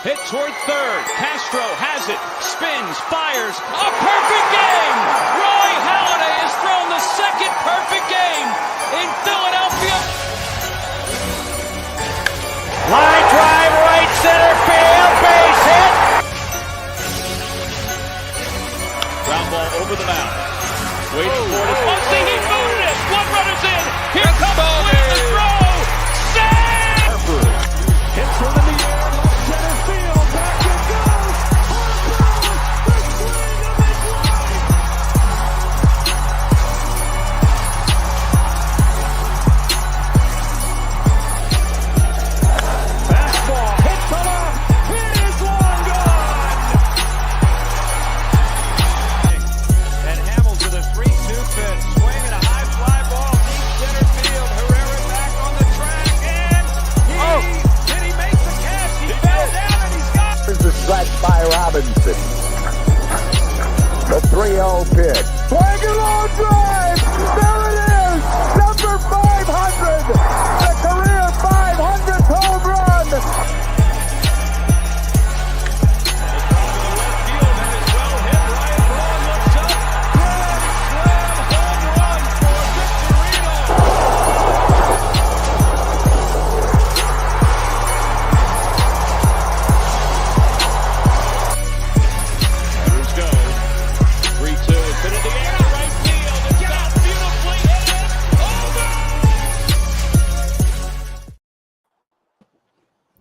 Hit toward third. Castro has it. Spins. Fires. A perfect game. Roy Halladay has thrown the second perfect game in Philadelphia. Line drive, right center field, base hit. Ground ball over the mound. Waiting for it. One thing, he booted it. One runner's in. Here comes with the throw. Save! Harper hits one in the air. Left center field. Back it goes. Harper, the swing of his life. Fastball hit to left. It is long gone. And Hamels with a 3-2 pitch. Swing and a high fly ball deep center field. Herrera back on the track. And did he make the catch? He fell down and he's got Here's the strike by Robinson. The 3-0 pitch. Swing and long drive. There it is. Number 500. The career 500th home run.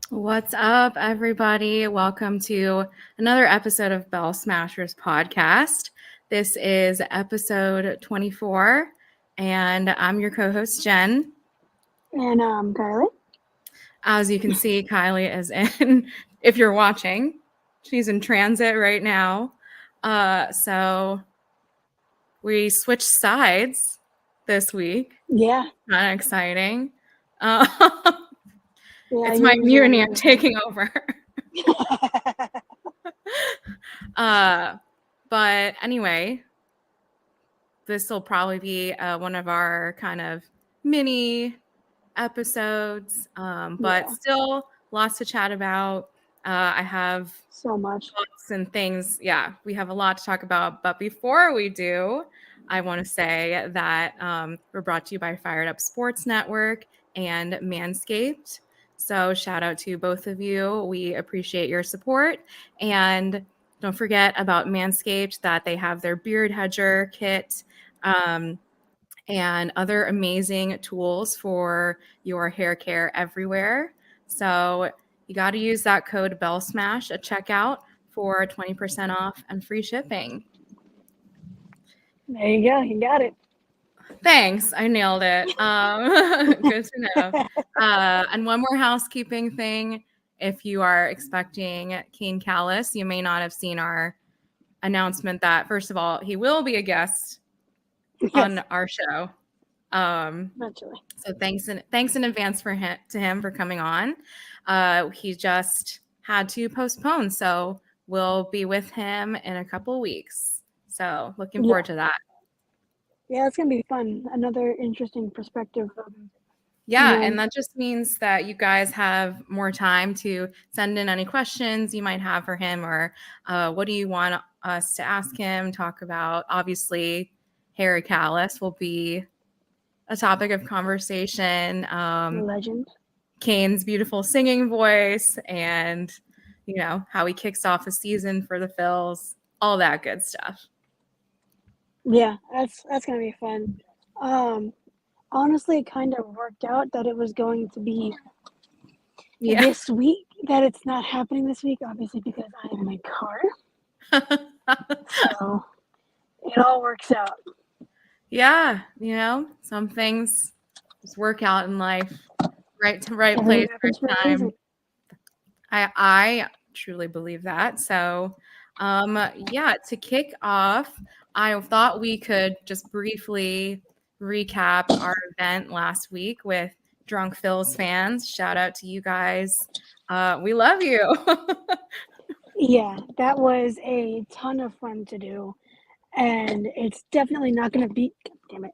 What's up, everybody? Welcome to another episode of Bell Smashers podcast. This is episode 24, and I'm your co-host, Jen. And Kylie. As you can see, Kylie is in, if you're watching, she's in transit right now. So we switched sides this week. Yeah. Kind of exciting. Yeah, it's my mutiny. I'm taking over. But anyway, this will probably be one of our kind of mini episodes, but still lots to chat about. I have so much books and things. Yeah, we have a lot to talk about. But before we do, I want to say that we're brought to you by Fired Up Sports Network and Manscaped. So shout out to both of you. We appreciate your support. And don't forget about Manscaped, that they have their beard hedger kit and other amazing tools for your hair care everywhere. So you got to use that code BELLSMASH at checkout for 20% off and free shipping. There you go. You got it. Thanks. I nailed it. Good to know. And one more housekeeping thing. If you are expecting Kane Callis, you may not have seen our announcement that, first of all, he will be a guest on our show. Eventually. So thanks in advance to him for coming on. He just had to postpone, so we'll be with him in a couple of weeks. So looking forward to that. Yeah, it's going to be fun. Another interesting perspective. Yeah, and that just means that you guys have more time to send in any questions you might have for him, or what do you want us to ask him, talk about. Obviously, Harry Callis will be a topic of conversation. Legend. Kane's beautiful singing voice and, how he kicks off the season for the Phils, all that good stuff. Yeah, that's going to be fun. Honestly, it kind of worked out that it was going to be this week, that it's not happening this week, obviously, because I am in my car. So it all works out. Yeah, some things just work out in life. Right place, right time. I truly believe that. So, to kick off, I thought we could just briefly recap our event last week with Drunk Phils fans. Shout out to you guys. We love you. Yeah, that was a ton of fun to do. And it's definitely not going to be, damn it,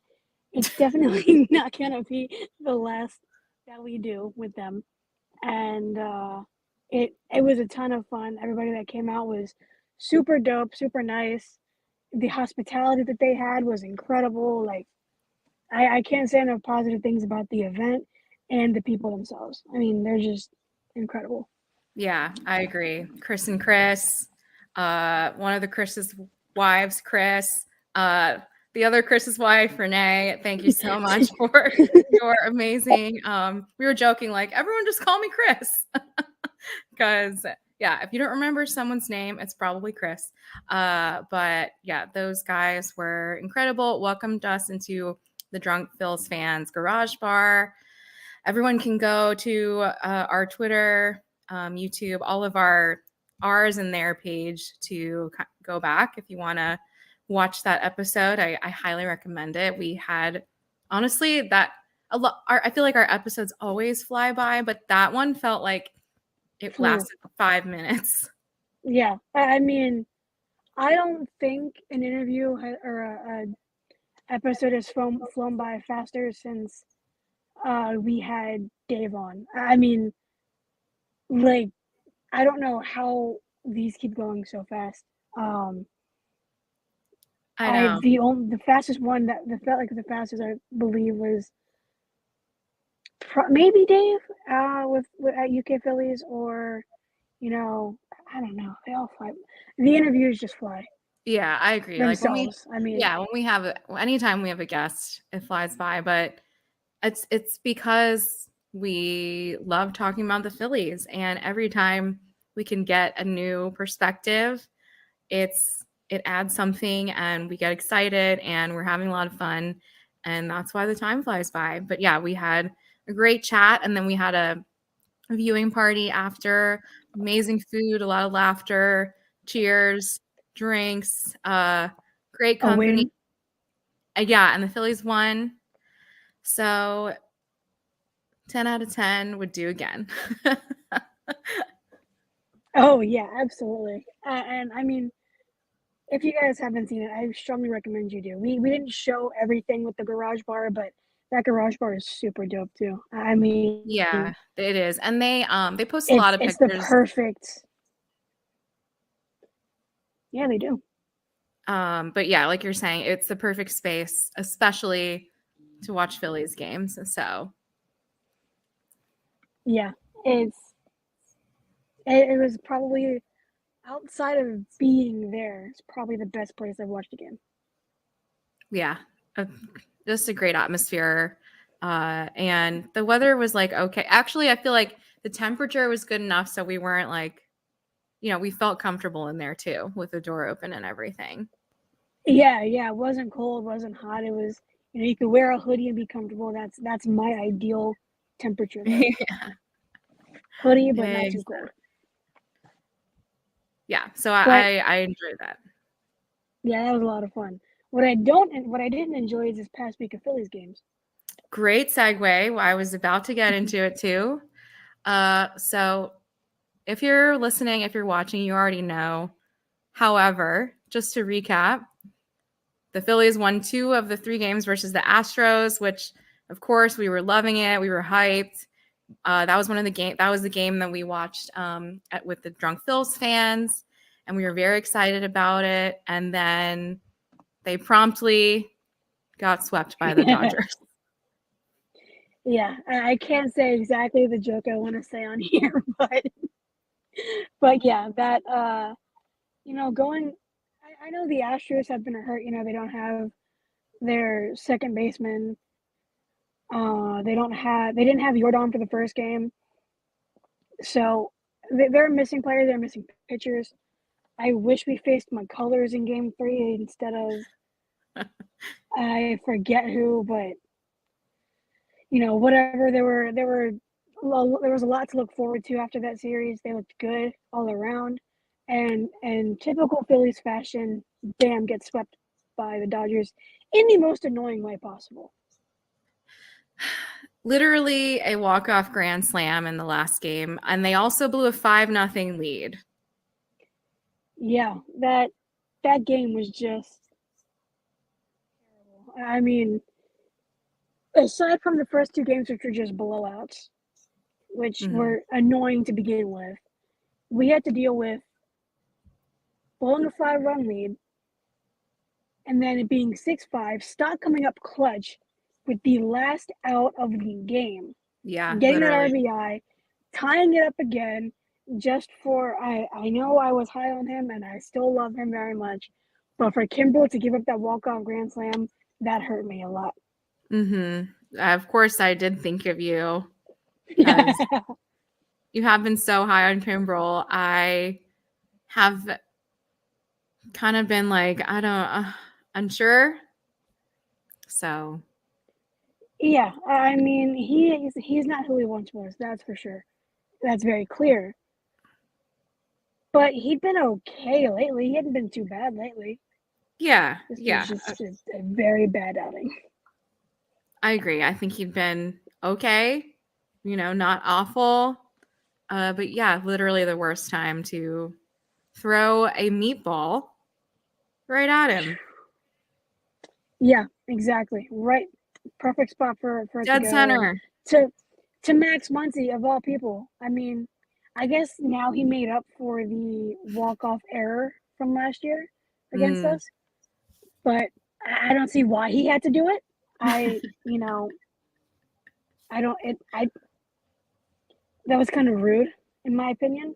it's definitely not going to be the last that we do with them. And it It was a ton of fun. Everybody that came out was super dope, super nice. The hospitality that they had was incredible. Like, I can't say enough positive things about the event and the people themselves. I mean, they're just incredible. Yeah, I agree. Chris and Chris, one of the Chris's wives, Chris, the other Chris's wife, Renee. Thank you so much for your amazing. We were joking, like, everyone just call me Chris. Because, yeah, if you don't remember someone's name, it's probably Chris. But yeah, those guys were incredible. Welcomed us into the Drunk Phil's fans garage bar. Everyone can go to our Twitter, YouTube, all of ours and their page to go back if you want to watch that episode. I highly recommend it. We had, honestly, that a lot. I feel like our episodes always fly by, but that one felt like it lasted 5 minutes. Yeah, I mean, I don't think an interview or a episode has flown by faster since we had Dave on. I mean, like, I don't know how these keep going so fast. I know. The fastest one that felt like the fastest, I believe, was maybe Dave with at UK Phillies, or I don't know. They all fly. The interviews just fly Yeah, I agree. themselves. When we have anytime we have a guest, it flies by. But it's because we love talking about the Phillies, and every time we can get a new perspective, it adds something, and we get excited, and we're having a lot of fun, and that's why the time flies by. But yeah, we had a great chat, and then we had a viewing party after. Amazing food, a lot of laughter, cheers, drinks, great A company. win. Yeah, and the Phillies won. So 10 out of 10 would do again. Oh yeah, absolutely. And I mean, if you guys haven't seen it, I strongly recommend you do. We didn't show everything with the garage bar, but that garage bar is super dope too. I mean, Yeah, it is. And they post a lot of it's the pictures. perfect. Yeah, they do. But yeah, like you're saying, it's the perfect space, especially to watch Phillies games. So yeah, it was probably, outside of being there, it's probably the best place I've watched a game. Yeah, just a great atmosphere. And the weather was like, okay. Actually, I feel like the temperature was good enough, so we weren't like, we felt comfortable in there too with the door open and everything. Yeah, it wasn't cold, wasn't hot. It was, you could wear a hoodie and be comfortable. That's my ideal temperature there. Yeah. Hoodie, but not too cold. Yeah, so I enjoyed that. Yeah, that was a lot of fun. What I didn't enjoy is this past week of Phillies games. Great segue. I was about to get into it too. So if you're listening, if you're watching, you already know. However, just to recap, the Phillies won 2 of the 3 games versus the Astros, which, of course, we were loving it. We were hyped. That was the game that we watched with the Drunk Phil's fans, and we were very excited about it. And then they promptly got swept by the Dodgers. Yeah, I can't say exactly the joke I want to say on here, but yeah, that going. I know the Astros have been hurt. They don't have their second baseman. They didn't have Jordan for the first game, so they're missing players. They're missing pitchers. I wish we faced McCullers in Game 3 instead of I forget who, but whatever. There was a lot to look forward to after that series. They looked good all around, and typical Phillies fashion, bam, gets swept by the Dodgers in the most annoying way possible. Literally a walk-off grand slam in the last game, and they also blew a 5-0 lead. Yeah, that game was just terrible. I mean, aside from the first 2 games, which were just blowouts, which were annoying to begin with, we had to deal with blowing a 5-run lead, and then it being 6-5, Stock coming up clutch with the last out of the game. Yeah, Getting literally. that RBI, tying it up again, just for, I know I was high on him, and I still love him very much, but for Kimbrel to give up that walk-off grand slam, that hurt me a lot. Of course, I did think of you because you have been so high on Kimbrel. I have kind of been like, I don't, unsure. So Yeah, I mean, he's not who he once was, that's for sure. That's very clear. But he'd been okay lately. He hadn't been too bad lately. yeah, This yeah, was just a very bad outing. I agree. I think he'd been okay, not awful. But yeah, literally the worst time to throw a meatball right at him. Yeah, exactly. Right, perfect spot for it to Dead go. center. To Max Muncy of all people. I mean, I guess now he made up for the walk-off error from last year against us, but I don't see why he had to do it. I that was kind of rude in my opinion.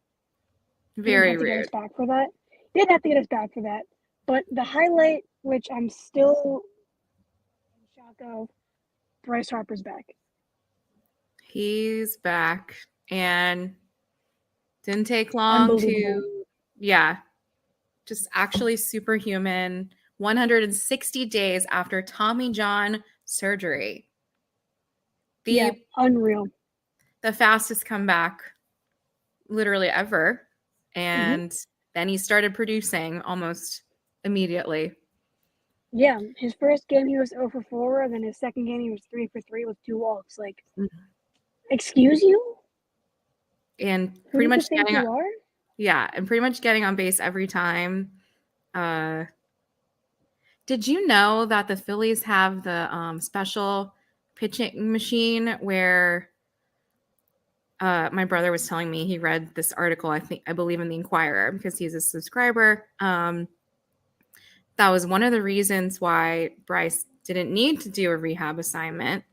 Very He didn't have to get rude. us back for that. Didn't have to get us back for that. But the highlight, which I'm still in shock of, Bryce Harper's back. He's back and didn't take long just actually superhuman. 160 days after Tommy John surgery. Unreal. The fastest comeback literally ever. And then he started producing almost immediately. Yeah, his first game he was 0 for 4, and then his second game he was 3 for 3 with 2 walks. Like, excuse you? And Who pretty do much you think you are? Yeah, and pretty much getting on base every time. Did you know that the Phillies have the special pitching machine where my brother was telling me he read this article, I believe in the Inquirer because he's a subscriber. That was one of the reasons why Bryce didn't need to do a rehab assignment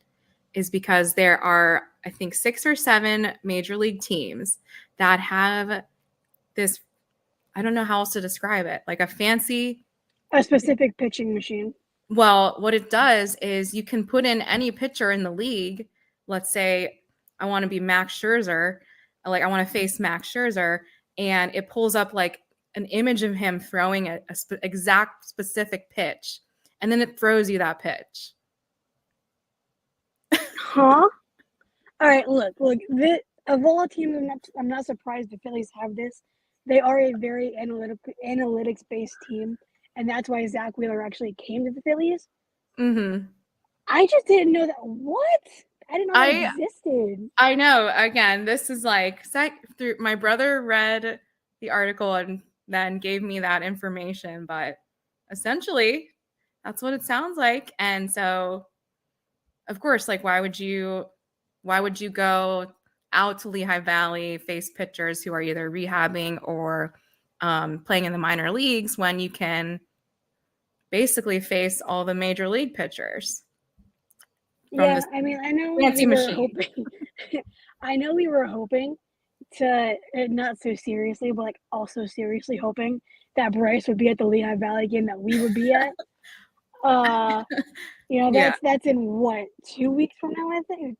is because there are, I think, 6 or 7 major league teams that have this, I don't know how else to describe it, like a specific pitching machine. Well, what it does is you can put in any pitcher in the league. Let's say I want to be Max Scherzer, like I want to face Max Scherzer, and it pulls up like an image of him throwing exact specific pitch, and then it throws you that pitch. Huh? All right, look. Of all teams, I'm not surprised the Phillies have this. They are a very analytics-based team, and that's why Zach Wheeler actually came to the Phillies. I just didn't know that. What? I didn't know that existed. I know. Again, this is like through my brother read the article and then gave me that information, but essentially that's what it sounds like. And so, of course, like why would you go out to Lehigh Valley, face pitchers who are either rehabbing or playing in the minor leagues when you can basically face all the major league pitchers? Yeah, I mean, I know we were hoping. I know we were hoping to, not so seriously, but like also seriously hoping that Bryce would be at the Lehigh Valley game that we would be at. That's in what, 2 weeks from now, I think?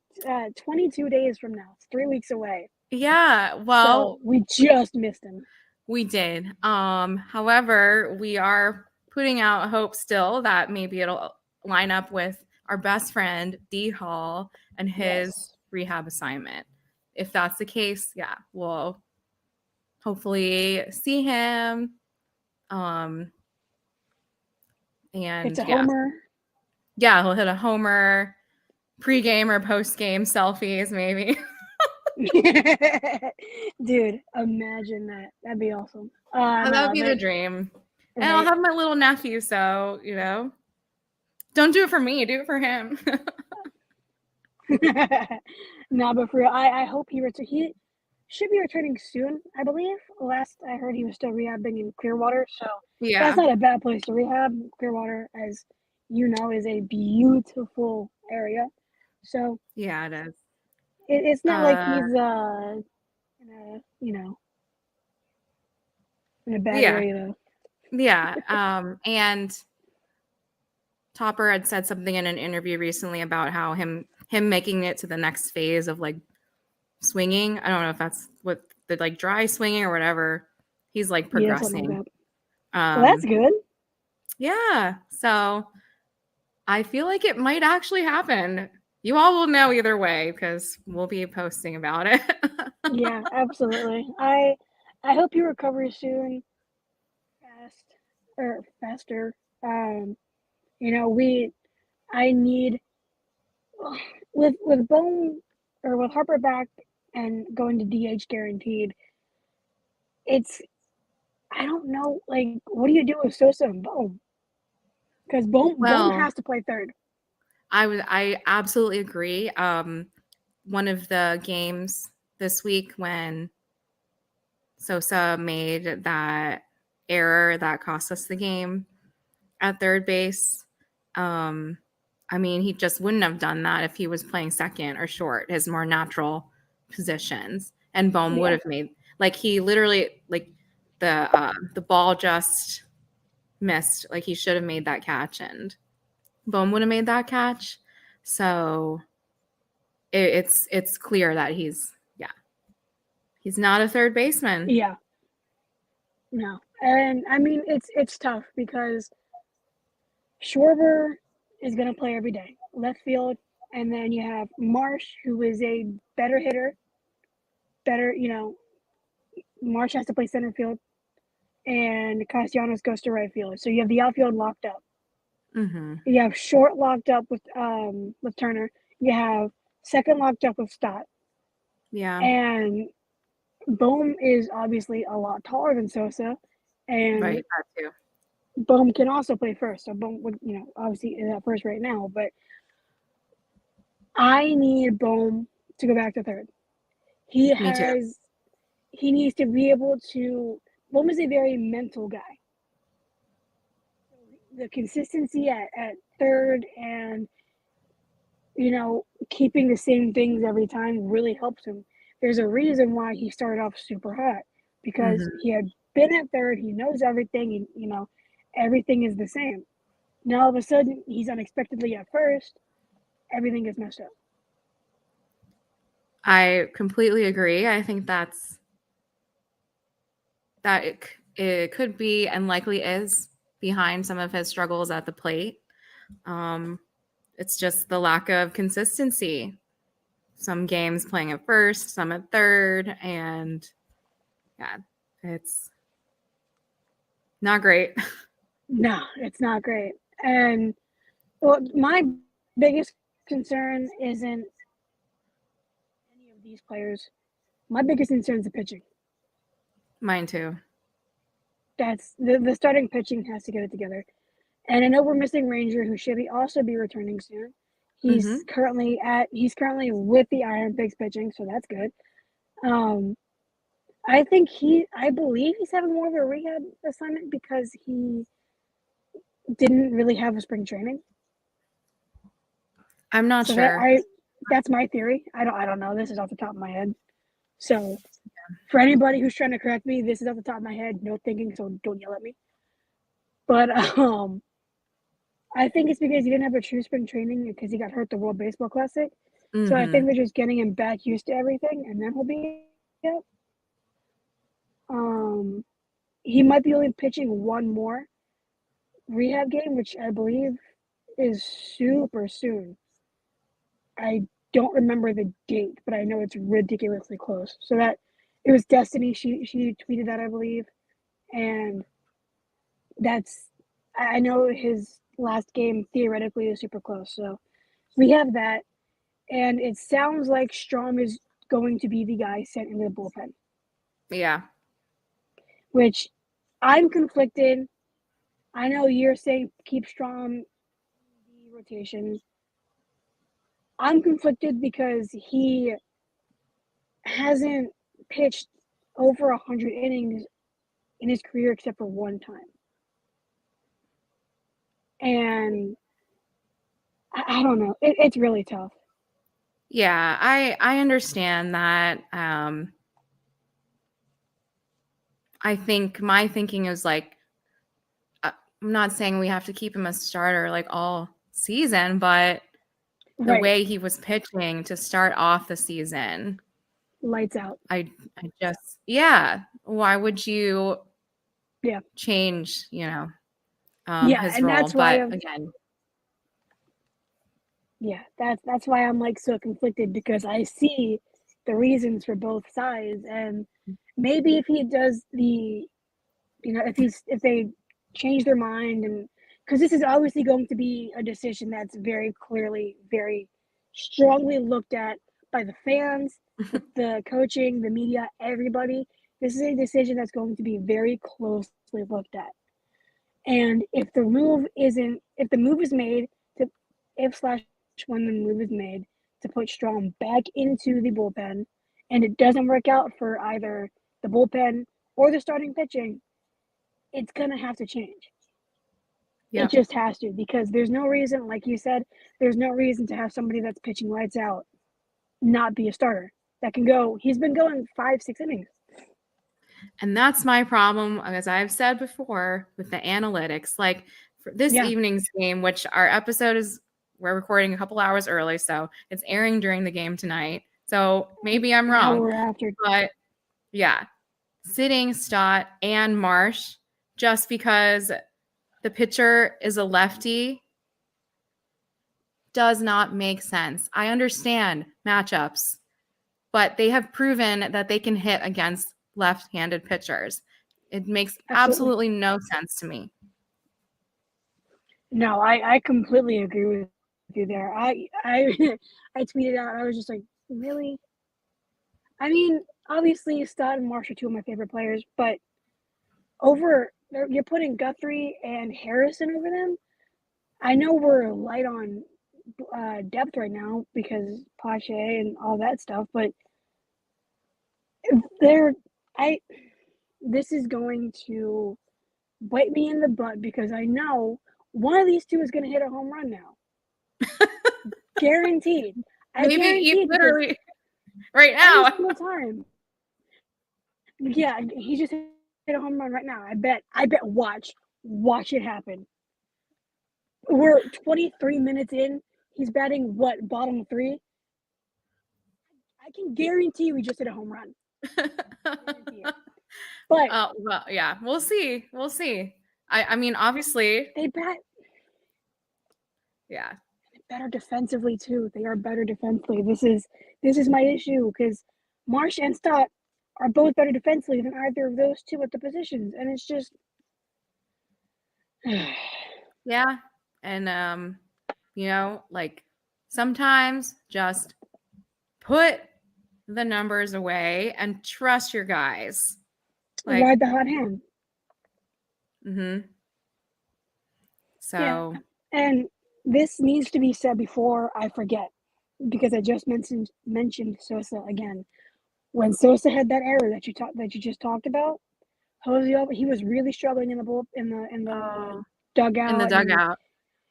22 days from now. It's 3 weeks away. Yeah, well, so we just missed him. We did. However, we are putting out hope still that maybe it'll line up with our best friend D Hall and his rehab assignment. If that's the case, yeah, we'll hopefully see him. And it's a homer. Yeah, he'll hit a homer, pre-game or post-game selfies, maybe. Dude, imagine that. That'd be awesome. That'd be the dream. Right. And I'll have my little nephew, so don't do it for me, do it for him. No, but for real, I hope he returns. should be returning soon, I believe. Last I heard, he was still rehabbing in Clearwater, so Yeah. that's not a bad place to rehab. Clearwater, as you know, is a beautiful area. So Yeah, it is. it's not like Uh, he's in a in a bad yeah. area. Yeah. And Topper had said something in an interview recently about how him making it to the next phase of like swinging. I don't know if that's what the like dry swinging or whatever. He's like Yeah, something like progressing. that. Well, that's good. Yeah. So I feel like it might actually happen. You all will know either way because we'll be posting about it. Yeah, absolutely. I hope you recover soon, fast or faster. Um, I need with Bone or with Harper back and going to DH guaranteed. It's I don't know, like, what do you do with Sosa and Bone? Because Bone Well, has to play third. I absolutely agree. One of the games this week when Sosa made that error that cost us the game at third base. I mean, he just wouldn't have done that if he was playing second or short, his more natural positions. And Bohm would Yeah, have made like he literally like the ball just missed. Like he should have made that catch, and Bohm would have made that catch. So it's clear that he's not a third baseman. yeah, no, and I mean it's tough because Schwarber is going to play every day, left field, and then you have Marsh, who is a better hitter, better, Marsh has to play center field, and Castellanos goes to right field. So you have the outfield locked up. Mm-hmm. You have short locked up with Turner. You have second locked up with Stott, Yeah, and Bohm is obviously a lot taller than Sosa, and right. That too. Bohm can also play first. So Bohm would, obviously is at first right now, but I need Bohm to go back to third. He Me too. has he needs to be able to. Bohm is a very mental guy. The consistency at third and keeping the same things every time really helps him. There's a reason why he started off super hot because Mm-hmm. he had been at third. He knows everything. Everything is the same. Now all of a sudden he's unexpectedly at first. Everything is messed up. I completely agree. I think that it could be and likely is behind some of his struggles at the plate. Um, it's just the lack of consistency. Some games playing at first, some at third, and yeah, it's not great. No, it's not great. And well, my biggest concern isn't any of these players. My biggest concern is the pitching. Mine too. That's the starting pitching has to get it together. And I know we're missing Ranger, who should also be returning soon. Mm-hmm. He's currently with the Iron Pigs pitching, so that's good. Um, I believe he's having more of a rehab assignment because he didn't really have a spring training. I'm not So sure. that's my theory. I don't know. This is off the top of my head. So for anybody who's trying to correct me, this is off the top of my head. No thinking, so don't yell at me. But I think it's because he didn't have a true spring training because he got hurt the World Baseball Classic. So I Mm-hmm. think they're just getting him back used to everything, and then he'll be up. Um, he might be only pitching one more rehab game, which I believe is super soon. I don't remember the date, but I know it's ridiculously close. So that it was Destiny. She tweeted that, I believe, and that's I know his last game theoretically is super close. So we have that, and it sounds like Strom is going to be the guy sent into the bullpen, Yeah. which I'm conflicted. I know you're saying keep Strom in the rotation. I'm conflicted because he hasn't pitched over 100 innings in his career except for one time. And I don't know. It's really tough. Yeah, I understand that. I think my thinking is like, I'm not saying we have to keep him a starter like all season, but the way he was pitching to start off the season, lights out. I just, why would you change, his and role? that's why But again, that's why I'm like so conflicted, because I see the reasons for both sides. And maybe if he does if they change their mind, and because this is obviously going to be a decision that's very clearly, very strongly looked at by the fans, the coaching, the media, everybody. This is a decision that's going to be very closely looked at. And if the move is made to, when the move is made to put Strom back into the bullpen, and it doesn't work out for either the bullpen or the starting pitching, it's going to have to change. It just has to, because there's no reason, like you said, there's no reason to have somebody that's pitching lights out not be a starter. That can go, he's been going 5-6 innings. And that's my problem, as I've said before, with the analytics. Like for this evening's game, which we're recording a couple hours early, so it's airing during the game tonight. So maybe I'm wrong. After. But sitting Stott and Marsh just because the pitcher is a lefty does not make sense. I understand matchups, but they have proven that they can hit against left-handed pitchers. It makes absolutely no sense to me. No, I completely agree with you there. I tweeted out, I was just like, really? I mean, obviously Stott and Marsh are two of my favorite players, but you're putting Guthrie and Harrison over them. I know we're light on depth right now because Pache and all that stuff, but this is going to bite me in the butt, because I know one of these two is going to hit a home run now. Guaranteed. Maybe literally right now. Every single time. Yeah, he just hit a home run right now. I bet. Watch it happen. We're 23 minutes in. He's batting bottom 3. I can guarantee we just hit a home run. But we'll see. I mean, obviously they bat. Yeah. Better defensively too. They are better defensively. This is my issue, because Marsh and Stott are both better defensively than either of those two at the positions, and it's just and like sometimes just put the numbers away and trust your guys. Like, ride the hot hand. So and this needs to be said before I forget, because I just mentioned Sosa again. When Sosa had that error that you just talked about, Jose, he was really struggling in the dugout. In the dugout,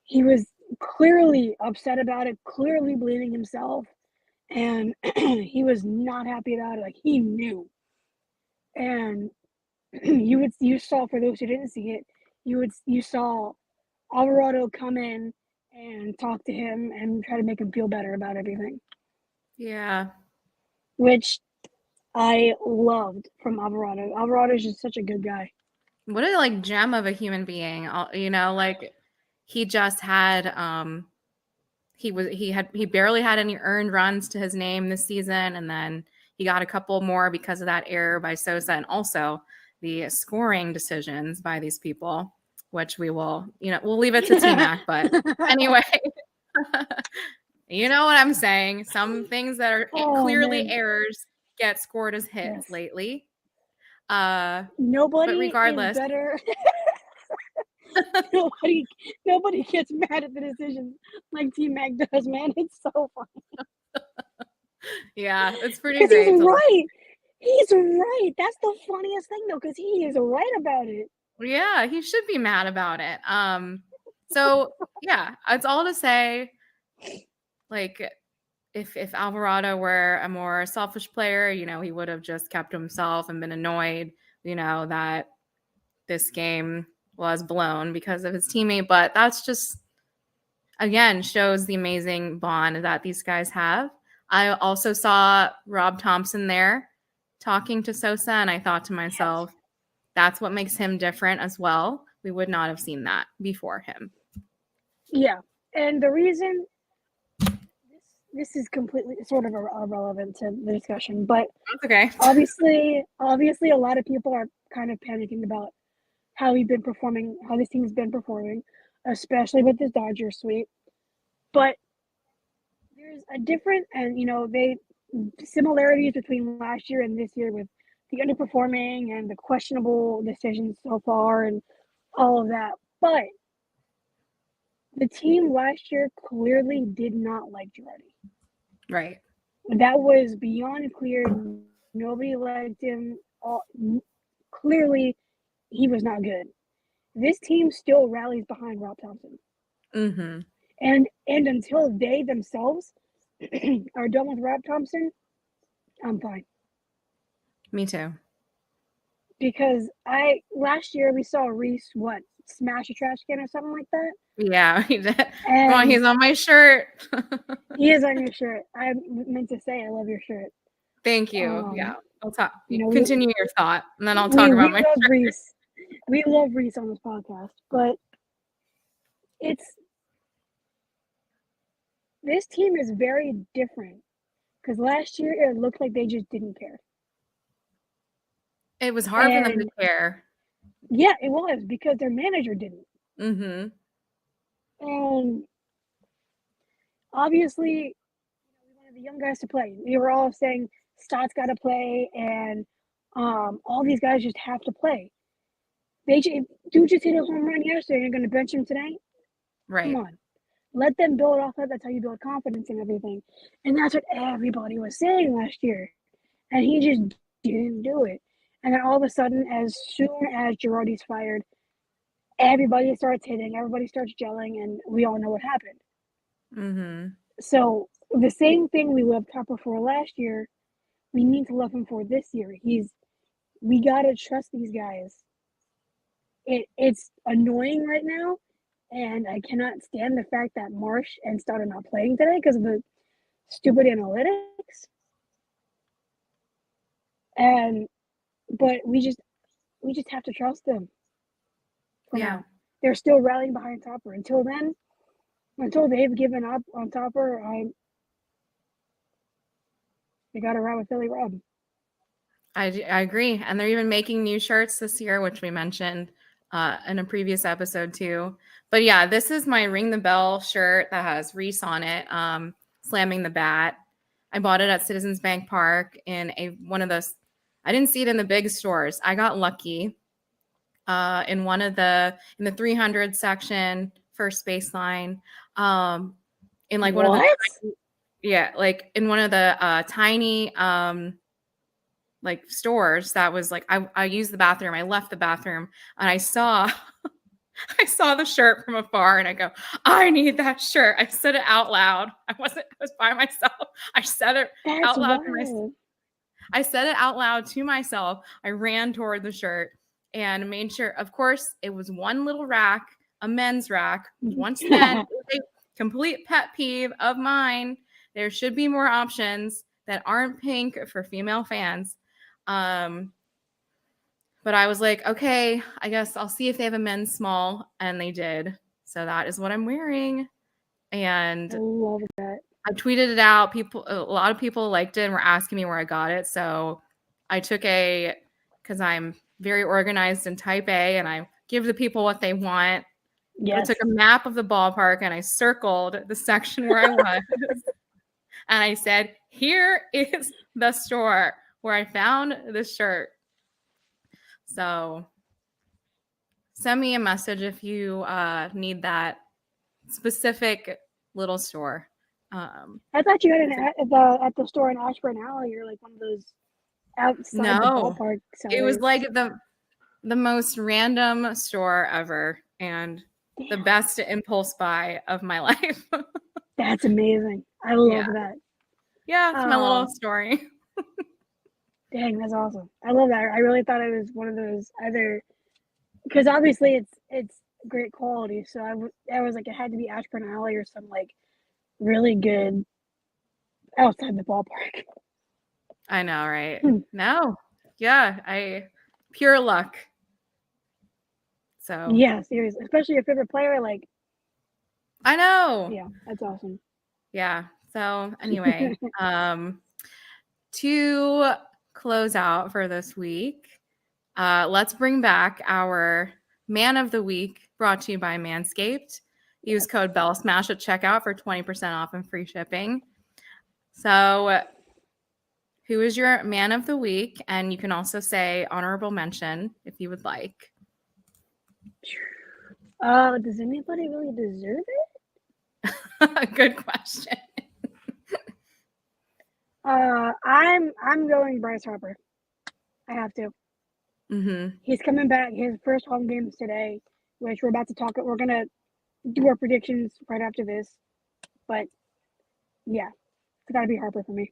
he was clearly upset about it, clearly blaming himself, and he was not happy about it. Like, he knew. And you saw, for those who didn't see it, you saw Alvarado come in and talk to him and try to make him feel better about everything. Yeah. Which I loved from Alvarado. Alvarado is just such a good guy. What a gem of a human being. He just had he barely had any earned runs to his name this season, and then he got a couple more because of that error by Sosa, and also the scoring decisions by these people, which we'll leave it to T-Mac. But anyway, you know what I'm saying. Some things that are clearly errors get scored as hits lately. Nobody but regardless, is better. Nobody gets mad at the decisions like T-Mac does, man. It's so funny. Yeah, it's pretty great. He's right. He's right. That's the funniest thing, though, because he is right about it. Yeah, he should be mad about it. So yeah, it's all to say, like, if Alvarado were a more selfish player, he would have just kept to himself and been annoyed, that this game was blown because of his teammate. But that's just, again, shows the amazing bond that these guys have. I also saw Rob Thompson there talking to Sosa, and I thought to myself, that's what makes him different as well. We would not have seen that before him. Yeah, and the reason this is completely sort of irrelevant to the discussion, but That's okay. obviously, a lot of people are kind of panicking about how this team's been performing, especially with this Dodger sweep. But there's a different, and similarities between last year and this year with the underperforming and the questionable decisions so far and all of that. But the team last year clearly did not like Girardi. Right. That was beyond clear. Nobody liked him. Clearly, he was not good. This team still rallies behind Rob Thompson. Mm-hmm. And until they themselves are done with Rob Thompson, I'm fine. Me too. Because last year we saw Reese smash a trash can or something like that. Yeah, he did. And oh, he's on my shirt. He is on your shirt. I meant to say I love your shirt. Thank you. Yeah, I'll talk. Continue your thought, and then I'll talk about my love shirt. Reese. We love Reese on this podcast, but this team is very different because last year it looked like they just didn't care. It was hard for them to care. Yeah, it was because their manager didn't. Mm-hmm. And obviously, we wanted the young guys to play. We were all saying Stott's got to play, and all these guys just have to play. Dude just hit a home run yesterday. You're going to bench him today? Right. Come on. Let them build off that. That's how you build confidence and everything. And that's what everybody was saying last year. And he just didn't do it. And then all of a sudden, as soon as Girardi's fired, everybody starts hitting, everybody starts gelling, and we all know what happened. Mm-hmm. So the same thing we loved Topper for last year, we need to love him for this year. We gotta trust these guys. It's annoying right now, and I cannot stand the fact that Marsh and Stott are not playing today because of the stupid analytics. But we just have to trust them. Now. They're still rallying behind Topper. Until they've given up on Topper, they got to ride with Philly Rob. I agree. And they're even making new shirts this year, which we mentioned in a previous episode too. But yeah, this is my Ring the Bell shirt that has Reese on it, slamming the bat. I bought it at Citizens Bank Park in one of those. I didn't see it in the big stores. I got lucky in the 300 section, first baseline, in like one of the like in one of the tiny like stores that was like I used the bathroom. I left the bathroom and I saw the shirt from afar and I go, I need that shirt. I said it out loud. I was by myself. I said it out loud to myself. I said it out loud to myself. I ran toward the shirt and made sure, of course, it was one little rack, a men's rack. Once again, it was a complete pet peeve of mine. There should be more options that aren't pink for female fans. But I was like, okay, I guess I'll see if they have a men's small, and they did. So that is what I'm wearing. And I love that. I tweeted it out. A lot of people liked it and were asking me where I got it. So I took because I'm very organized in type A and I give the people what they want. Yes. I took a map of the ballpark and I circled the section where I was. And I said, here is the store where I found this shirt. So send me a message if you need that specific little store. I thought you had it at the store in Ashburn Alley or like one of those outside the No, ballpark. it was Sellers. like the most random store ever and the Damn, best impulse buy of my life. that's amazing. I love Yeah. that. Yeah, it's my little story. Dang, that's awesome. I love that. I really thought it was one of those either because obviously it's great quality. So I was like it had to be Ashburn Alley or some like really good outside the ballpark. I know, right? Hmm. No. Yeah, pure luck. So Yeah, seriously, especially your favorite player. Like, I know. yeah, that's awesome. Yeah. So anyway, to close out for this week, let's bring back our Man of the Week brought to you by Manscaped. Use code BELLSMASH at checkout for 20% off and free shipping. So who is your Man of the Week? And you can also say honorable mention if you would like. Does anybody really deserve it? Good question. I'm going Bryce Harper. I have to. Mm-hmm. He's coming back. His first home game's today, which we're about to talk. We're gonna do our predictions right after this. But yeah, it's got to be Harper for me.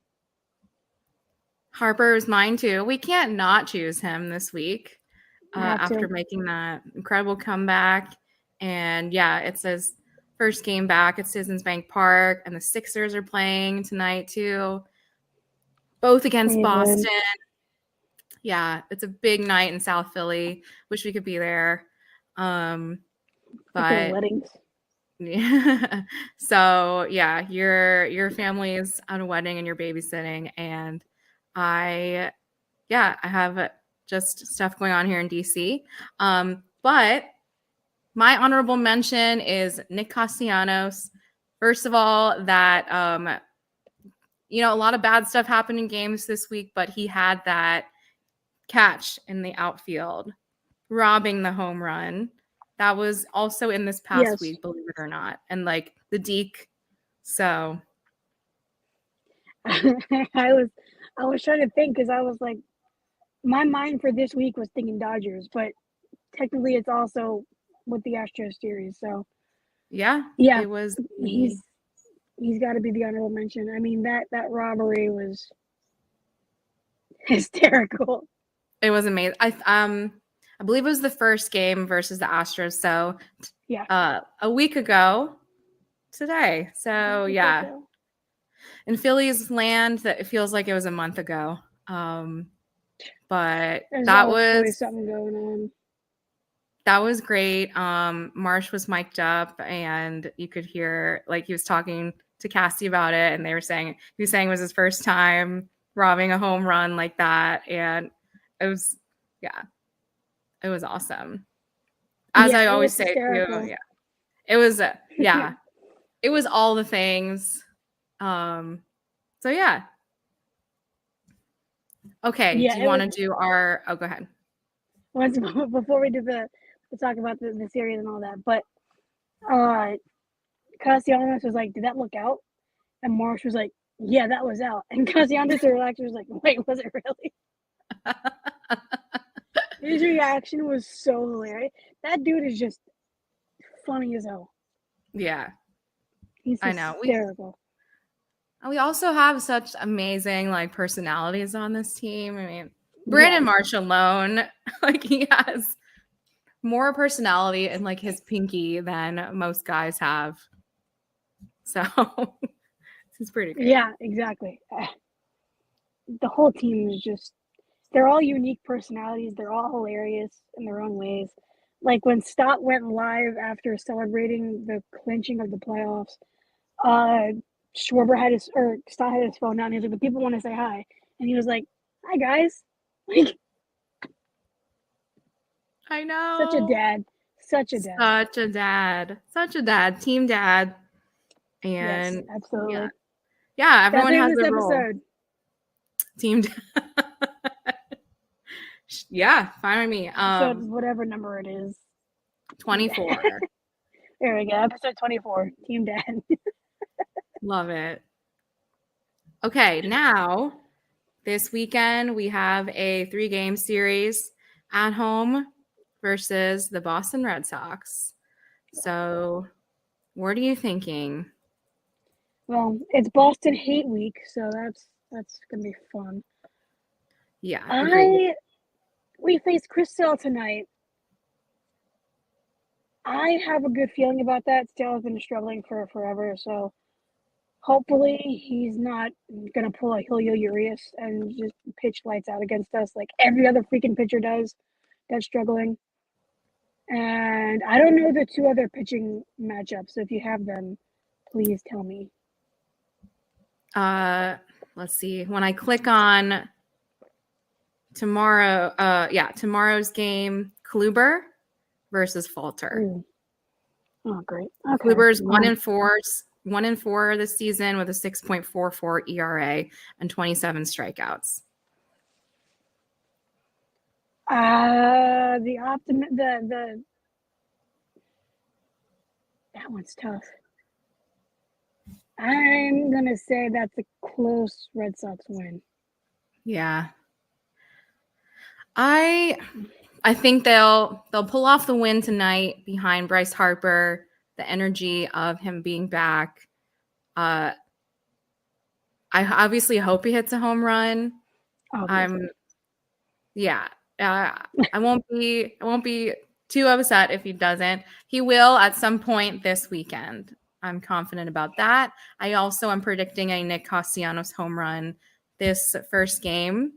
Harper is mine too. We can't not choose him this week after making that incredible comeback. And yeah, it's his first game back at Citizens Bank Park, and the Sixers are playing tonight too, both against Boston. Yeah, it's a big night in South Philly. Wish we could be there. But weddings. Yeah. So yeah, your family is at a wedding and you're babysitting, and I have just stuff going on here in DC. But my honorable mention is Nick Castellanos. First of all, that a lot of bad stuff happened in games this week, but he had that catch in the outfield, robbing the home run. That was also in this past week, believe it or not. And like the Deke. So I was trying to think because I was like, my mind for this week was thinking Dodgers, but technically it's also with the Astros series. So yeah, it was. He's got to be the honorable mention. I mean that robbery was hysterical. It was amazing. I believe it was the first game versus the Astros. So yeah, a week ago today. So yeah. In Philly's land, that it feels like it was a month ago. But there's that always was something going on. That was great. Marsh was mic'd up, and you could hear like he was talking to Cassie about it, and he was saying it was his first time robbing a home run like that, and it was awesome. As I always say too, it was it was all the things. So yeah. Okay. Do you want to do our? Oh, go ahead. Before we do we'll talk about the series and all that, but Castellanos was like, "Did that look out?" And Marsh was like, "Yeah, that was out." And Castellanos was like, "Wait, was it really?" His reaction was so hilarious. That dude is just funny as hell. Yeah, he's hysterical. We also have such amazing like personalities on this team. I mean, Brandon Marsh alone, like he has more personality in like his pinky than most guys have. So it's pretty great. Yeah, exactly. The whole team is they're all unique personalities. They're all hilarious in their own ways. Like when Stott went live after celebrating the clinching of the playoffs, Stott had his phone out and he was like, "The people want to say hi." And he was like, "Hi guys." Like, I know. Such a dad. Team dad. And yes, absolutely. Yeah, everyone has their role. Episode. Team dad. Yeah, fine with me. Episode whatever number it is. 24. There we go. Episode 24. Team dad. Love it. Okay, now this weekend we have a 3-game series at home versus the Boston Red Sox. So what are you thinking? Well, it's Boston Hate Week, so that's gonna be fun. Yeah, agreed. We face Chris Sale tonight. I have a good feeling about that. Sale has been struggling for forever, so hopefully he's not gonna pull a Julio Urias and just pitch lights out against us like every other freaking pitcher does that's struggling. And I don't know the two other pitching matchups. So if you have them, please tell me. Let's see. When I click on tomorrow's game, Kluber versus Falter. Ooh. Oh, great. Okay. Kluber's 1-4 this season with a 6.44 ERA and 27 strikeouts. That one's tough. I'm gonna say that's a close Red Sox win. Yeah. I think they'll pull off the win tonight behind Bryce Harper, the energy of him being back. I obviously hope he hits a home run. Obviously. I won't be too upset if he doesn't. He will at some point this weekend. I'm confident about that. I also am predicting a Nick Castellanos home run this first game.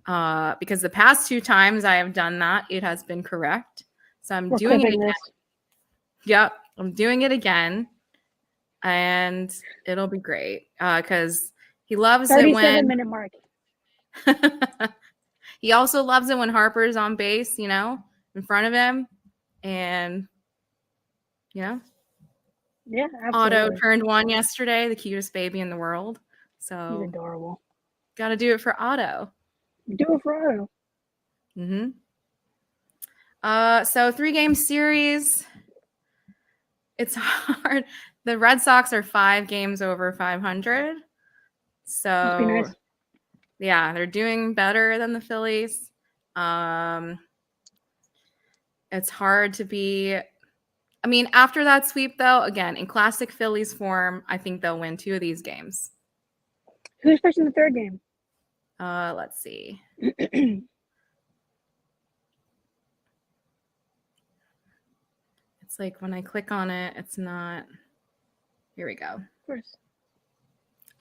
Because the past 2 times I have done that, it has been correct. So I'm doing it again. Yep, I'm doing it again. And it'll be great. Because he loves it when 37-minute mark. He also loves it when Harper's on base, in front of him. And yeah, absolutely. Otto turned 1 yesterday, the cutest baby in the world. So he's adorable. Got to do it for Otto. Do it for Otto. Mm-hmm. So 3-game series. It's hard. The Red Sox are 5 games over 500. So must be nice. Yeah, they're doing better than the Phillies. It's hard to be. I mean, after that sweep, though, again, in classic Phillies form, I think they'll win 2 of these games. Who's first in the 3rd game? Let's see. It's like when I click on it, it's not. Here we go. First.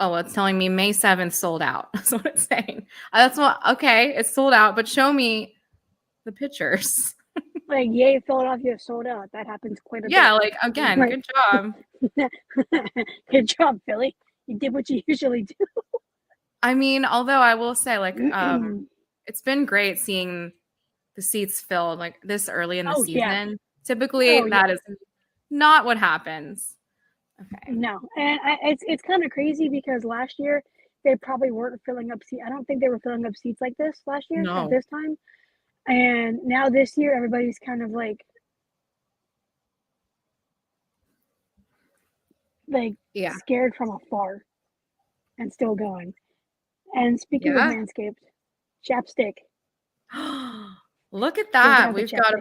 Oh, it's telling me May 7th sold out. That's what it's saying. Okay, it's sold out, but show me the pictures. Like, yay, Philadelphia sold out. That happens quite a bit. Yeah, like, again, good job. Good job, Philly. You did what you usually do. I mean, although I will say, like, it's been great seeing the seats filled, like, this early in the season. Yeah. Typically, that is not what happens. Okay. No, and it's kind of crazy because last year they probably weren't filling up seats. I don't think they were filling up seats like this last year at this time. And now this year, everybody's kind of like scared from afar and still going. And speaking of Manscaped, chapstick. Look at that. We've got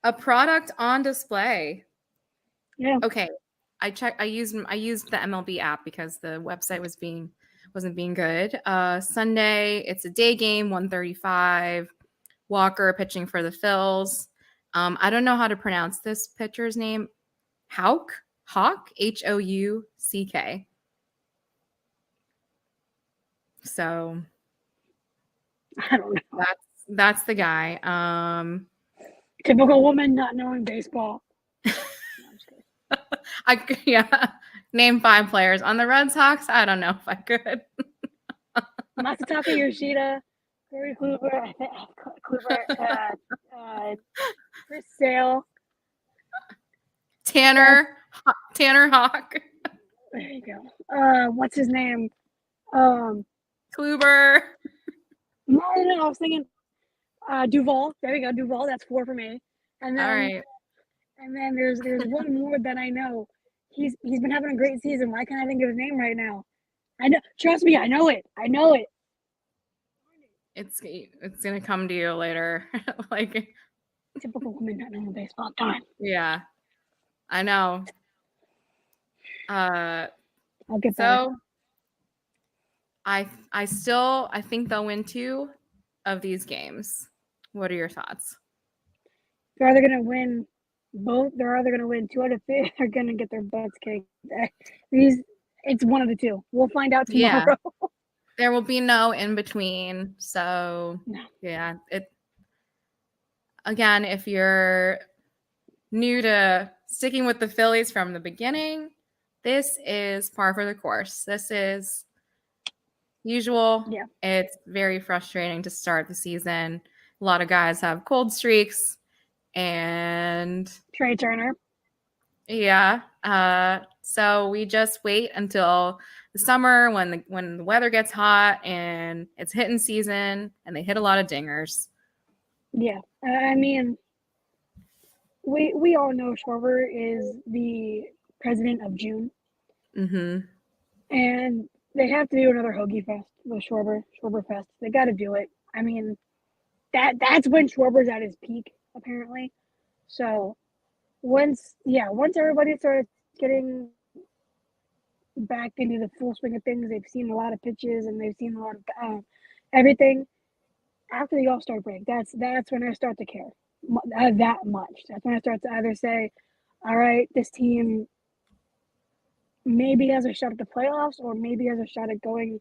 a product on display. Yeah. Okay. I used the MLB app because the website wasn't being good. Sunday, it's a day game, 1:35. Walker pitching for the Phils. I don't know how to pronounce this pitcher's name. Houck, Houck, Houck. So I don't know. That's the guy. Typical woman not knowing baseball. Name 5 players on the Red Sox. I don't know if I could. Masataka Yoshida, Corey Kluber, Chris Sale, Tanner Hawk. There you go. What's his name? Kluber. No, I was thinking Duvall. There we go, Duvall. That's 4 for me. And then, all right. And then there's one more that I know. He's been having a great season. Why can't I think of his name right now? I know. Trust me, I know it. I know it. It's gonna come to you later. Like, typical woman not knowing baseball. Darn. yeah, I know. I'll get better. So I think they'll win 2 of these games. What are your thoughts? They're either gonna win both. They're either gonna win 2 out of 3. They're gonna get their butts kicked. It's one of the 2. We'll find out tomorrow. Yeah. There will be no in between. So No. yeah, again, if you're new to sticking with the Phillies from the beginning, this is par for the course. This is usual. Yeah. It's very frustrating to start the season. A lot of guys have cold streaks, and Trey Turner. yeah. So we just wait until the summer when the weather gets hot and it's hitting season, and they hit a lot of dingers. Yeah. I mean, we all know Schwarber is the president of June. Mm-hmm. And they have to do another Hoagie Fest with Schwarber Fest. They got to do it. I mean, that's when Schwarber's at his peak, apparently. So once everybody starts getting back into the full swing of things, they've seen a lot of pitches and they've seen a lot of everything. After the All-Star break, that's when I start to care that much. That's when I start to either say, all right, this team maybe has a shot at the playoffs or maybe has a shot at going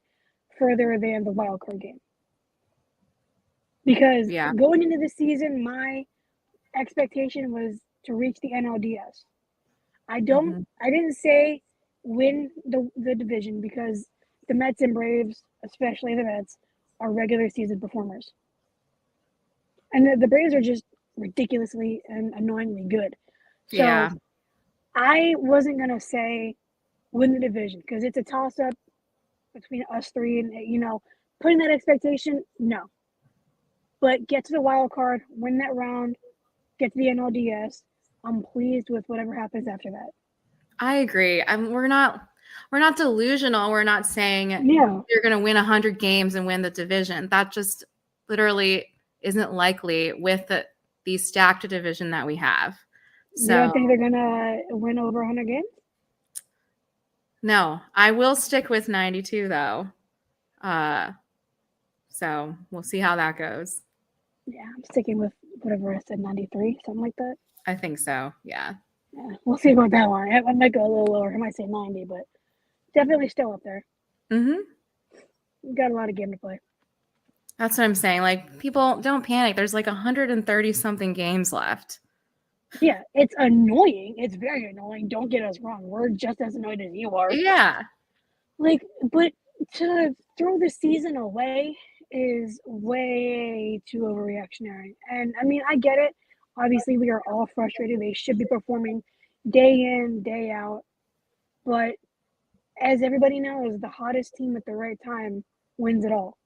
further than the wild card game. Because going into the season, my expectation was to reach the NLDS. I didn't say win the division because the Mets and Braves, especially the Mets, are regular season performers. And the Braves are just ridiculously and annoyingly good. So I wasn't going to say win the division because it's a toss-up between us 3 and, putting that expectation, no. But get to the wild card, win that round, get to the NLDS. I'm pleased with whatever happens after that. I agree. We're not delusional. We're not saying you're going to win 100 games and win the division. That just literally isn't likely with the stacked division that we have. So, you don't think they're going to win over 100 games? No, I will stick with 92 though. So we'll see how that goes. Yeah, I'm sticking with whatever I said, 93, something like that. I think so. Yeah. Yeah, we'll see about that one. I might go a little lower. I might say 90, but definitely still up there. Mm-hmm. We've got a lot of game to play. That's what I'm saying. Like, people don't panic. There's like 130 something games left. Yeah, it's annoying. It's very annoying. Don't get us wrong. We're just as annoyed as you are. Yeah. Like, but to throw the season away is way too overreactionary. And I mean, I get it. Obviously, we are all frustrated. They should be performing day in, day out. But as everybody knows, the hottest team at the right time wins it all.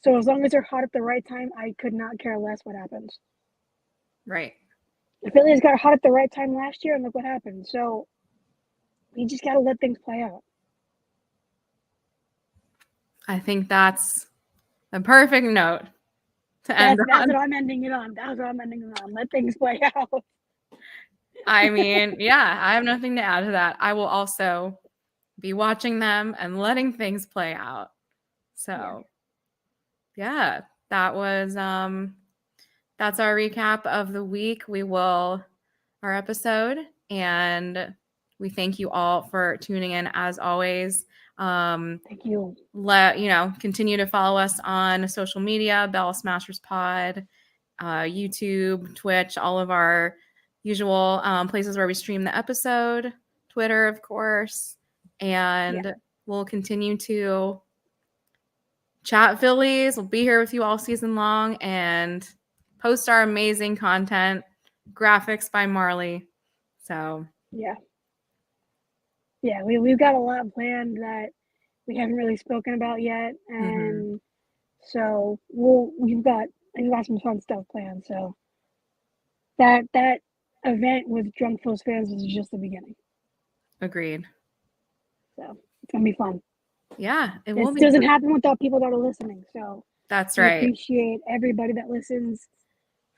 So as long as they're hot at the right time, I could not care less what happens. Right. The Phillies got hot at the right time last year, and look what happened. So we just got to let things play out. I think that's a perfect note to end on. That's what I'm ending it on. That's what I'm ending it on. Let things play out. I mean, yeah, I have nothing to add to that. I will also be watching them and letting things play out. So, yeah, that was that's our recap of the week. Our episode, and we thank you all for tuning in as always. Thank you. Continue to follow us on social media, Bell Smashers Pod, YouTube, Twitch, all of our usual places where we stream the episode, Twitter, of course, and we'll continue to chat Phillies. We'll be here with you all season long and post our amazing content, graphics by Marley. So we've got a lot planned that we haven't really spoken about yet, and so we've got some fun stuff planned. So that event with Drunk Phil's fans was just the beginning. Agreed. So it's gonna be fun. Yeah, it This will be. doesn't happen without people that are listening. So That's we right. appreciate everybody that listens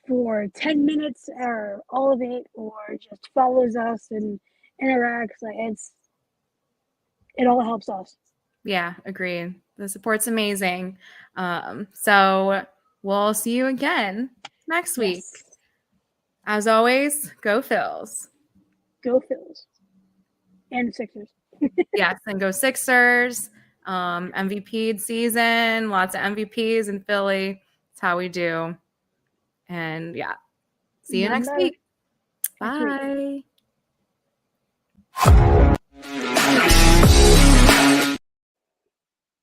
for 10 minutes or all of it, or just follows us and interacts. Like it all helps us. Yeah, agreed. The support's amazing. So we'll see you again next week. Yes. As always, go Phils. Go Phils. And Sixers. Yes, and go Sixers. MVP season, lots of MVPs in Philly. That's how we do. And yeah, see you None next better. week. Next week. Bye.